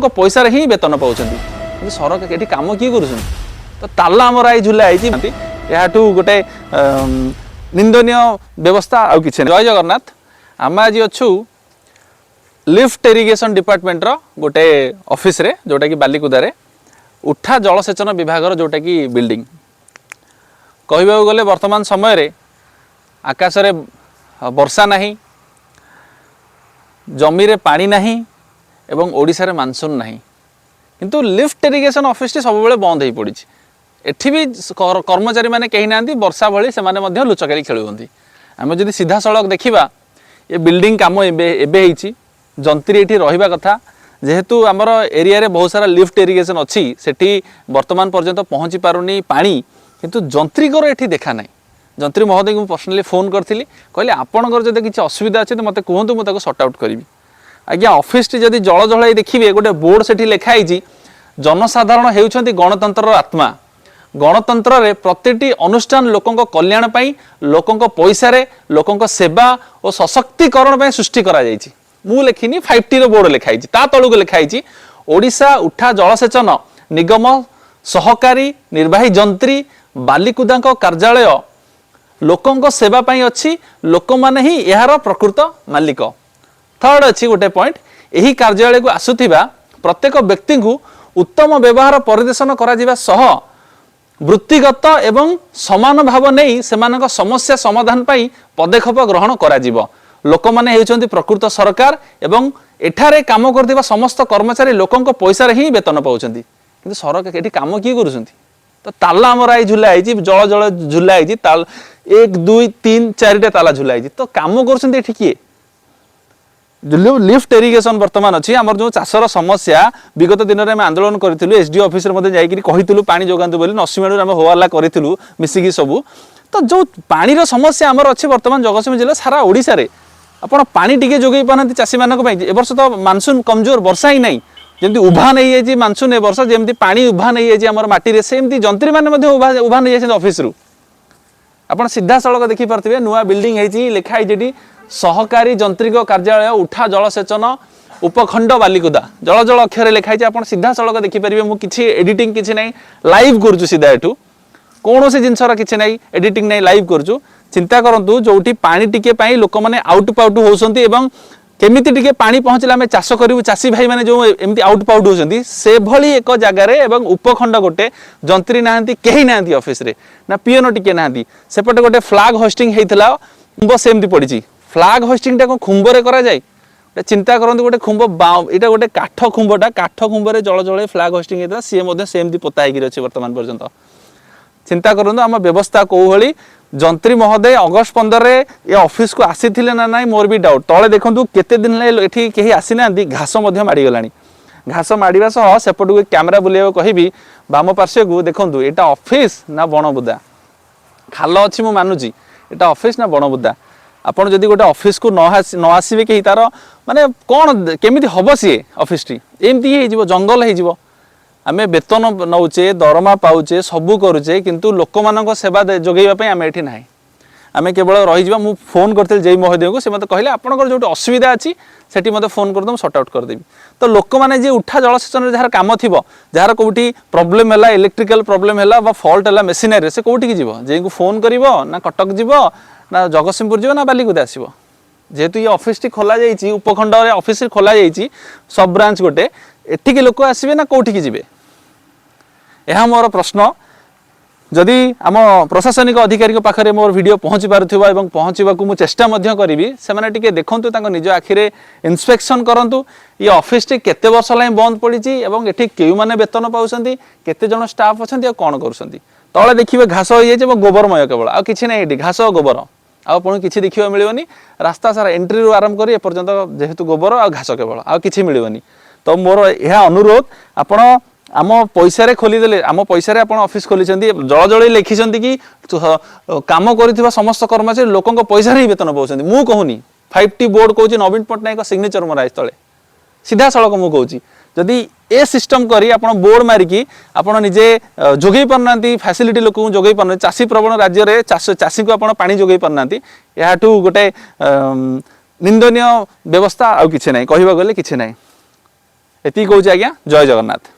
पैसा ही वेतन पाँच सरकार ये कम किए कर तो ताला आम आई झुला यहाँ गोटे निंदनीय व्यवस्था आउ कि जय जगन्नाथ आम आज अच्छु लिफ्ट इरिगेशन डिपार्टमेंट गोटे ऑफिस रे जोटा कि बालिकुदारे उठा जलसेचन विभाग जोटा कि बिल्डिंग कहवाक गले वर्तमान समय रे आकाश रे वर्षा नहीं जमी रे पानी नहीं एवं ओडिशा रे मानसून नहीं किंतु लिफ्ट इरिगेशन ऑफिस सब बेले बंद हो पड़ी एठी भी कर्मचारी माने कहीं ना वर्षा भली से माने लुचकारी खेलुंती आम जदि सीधा सड़क देखा ये बिल्डिंग काम एवं जंत्री ये रहा कथा जेहेतु आमर एरिया रे बहुत सारा लिफ्ट इरिगेशन अच्छी सेठी वर्तमान पर्यंत पहुँची पारुनी पानी किंतु जंत्रीकर ये देखा ना जंत्री महोदय को पर्सनाली फोन करी कहले आपणकर जब किसी असुविधा अच्छे तो मत कहतु मुझे सर्ट आउट करी आज्ञा ऑफिस टी जदि जल जल देखिए गोटे बोर्ड से लिखाई जनसाधारण होती गणतंत्र आत्मा गणतंत्र रे प्रत्येकटी अनुष्ठान लोकों कल्याण पाई लोकों पैसा रे लोकों सेवा और सशक्तिकरण पाई सृष्टि करा जायछि मु लेखिनी 5T रो बोर्ड लिखाई ता तळुक लिखाई ओडिशा उठा जलसेचन निगम सहकारी निर्वाही जंत्री बालिकुदांक कार्यालय लोकों सेवा पाई अछि लोक माने ही यार प्रकृत मालिक थर्ड अच्छी गोटे पॉइंट यही कार्यालय को आसुथिबा प्रत्येक व्यक्ति को उत्तम व्यवहार परिदर्शन करा जिबा सह वृत्तिगत एवं समान भाव नहीं सेमानक समस्या समाधान पाई पदक्षेप ग्रहण करा जिवो लोक माने हेउचंती प्रकृत सरकार एवं एठारे काम करथिबा समस्त कर्मचारी लोकंक पैसा रे ही वेतन पाउचंती किंतु सरकार एठी काम किए करूचंती तो ताला आमर आई झुला आई जल जल झुला आई ताल 1 2 3 4 ताला झुला आई तो काम करूचंती एठी किए लिफ्ट इरिगेशन वर्तमान अच्छी आमर जो चाषर समस्या विगत दिन में आंदोलन करूँ एसडीओ ऑफिस जाकूँ पानी जोगातु बोली नसीमेड़ आम होवाला करूँ मिसिकी सबू तो जो पानी समस्या आमर अच्छी वर्तमान जगतसिंहपुर जिला सारा ओडिशा रे आपण पानी टिके जोगई पाना चाषी मानक ए वर्ष तो मानसून कमजोर वर्षा ही नहीं जमी उभा नहीं जाइए मानसून ए वर्ष जमी पानी उभा नहीं जाइए माटी सेमती जंत्री मैंने उभा नहीं जाए ऑफिस रु आप सीधा सड़क देखिपे नुआ बिल्डिंग होती लिखाई सहकारी जंत्रिक कार्यालय उठा जलसेचन उपखंड बालिकुदा जल जल अक्षर लिखाई आप सीधा सड़क देखिपारे मुझे एडिटिंग किसी ना लाइव करुँ सीधा एठू कौन सी जिनसर किसी ना एडिटिंग नहीं लाइव करुँ चिंता करूँ जो पानी टिके लोक मैंने आउट पाउट होती केमिति टिके पानी पहुँचले आम चाष करूँ चाषी भाई मैंने जो एमती आउट पाउट होती से भली एक जगार उपखंड गोटे जंत्री ना कहीं ना ऑफिस रे ना पीएन टिके ना सेपटे गोटे फ्लाग होस्टिंग होता कुंभ सेमती पड़ी फ्लाग होस्टिंग टा खुंबरे करा जाए चिंता करते गोटे खुंब यहाँ गोटे काठ खुंबटा काठ खुंबरे जल जल फ्लाग होस्टिंग होता सी सेमती पोता होगी अच्छे वर्तमान पर्यंत चिंता करूँ आम व्यवस्था कौली जंत्री महोदय अगस्ट 15 ये ऑफिस को आसी ना ना मोर भी डाउट तले देखूँ केते दिन ये कहीं आसी ना घास माड़गला घास माड़ा सह सेपट को कैमेरा बुलाइबा कहि बाम पार्श्व को देखूँ यहाँ ऑफिस ना बणबुदा खाल अच्छी मु मानुची यहाँ ऑफिस ना बणबुदा आपड़ जदि गोटे ऑफिस को न आसबे कहीं तार माने कौन केमिति हम सी ऑफिस टी एमती हो जंगल हो आम वेतन नौचे दरमा पाऊे सबू करुचे किंतु लोक मान सेवा जोगेवाई आम ये ना आम केवल रही मु फोन करते जय महोदय को मत कहले आपंकर जो असुविधा अच्छी से मत फोन करदे सर्ट आउट करदेवी तो लोक मैंने जी उठा जलसेचन जार कम थी जार कौटी प्रोब्लेम है इलेक्ट्रिकल प्रोब्लेम है फॉल्ट है मेसीनरी से कौटी जी जे को फोन कर ना कटक जीव ना जगतसिंहपुर जीव ना बालिकुदा आसो जेहेतु ये ऑफिस टी खोल जाइए उपखंड ऑफिस खोल जाइए सब ब्रांच गोटे एठिक लोक आसबे ना कौटिक जीवे यह मोर प्रश्न जदि आम प्रशासनिक अधिकारी पाखे मोर वीडियो पहुँची पारुथिबा एवं पहुँचवा को चेष्टा करी से माने टिके देखंतु तांको निज आखिरे इंस्पेक्शन करंतु ये ऑफिस टी केते वर्ष लाई बंद पड़ी एवं एठी केउ माने वेतन पाउछंती केते जण स्टाफ अछंती आ कोन करूछंती तळे देखिबे घास हो जाइए गोबरमय केवल आ किछि नै एठी घास गोबर आपन किछि देखिबा मिलिबनी रास्ता सारा एंट्री रु आरंभ करी एपर्यंत जेहेतु गोबर आ घास केवल आ किछि मिलिबनी तो मोर यह अनुरोध आपण आम पैसा खोलीदे आम पैसा आप ऑफिस खोली जल जल लिखिं कि कम कर समस्त कर्मचारी लोकों पैसा ही वेतन पाँच मु कहूनी 5T बोर्ड कहूँ नवीन पट्टनायक सिग्नेचर मरा तले सीधा सड़क मु कहूँ जदि ए सिस्टम करी आप बोर्ड मारिकी आप निजे जोगई पारना फैसिलिटी लोक जोगई पारना चाषी प्रवण राज्य में चाषी को आप पानी जोगई पारना यहाँ गोटे निंदनीय व्यवस्था आउ कि कहवाक गले कि ना एति कहूँ आज्ञा जय जगन्नाथ।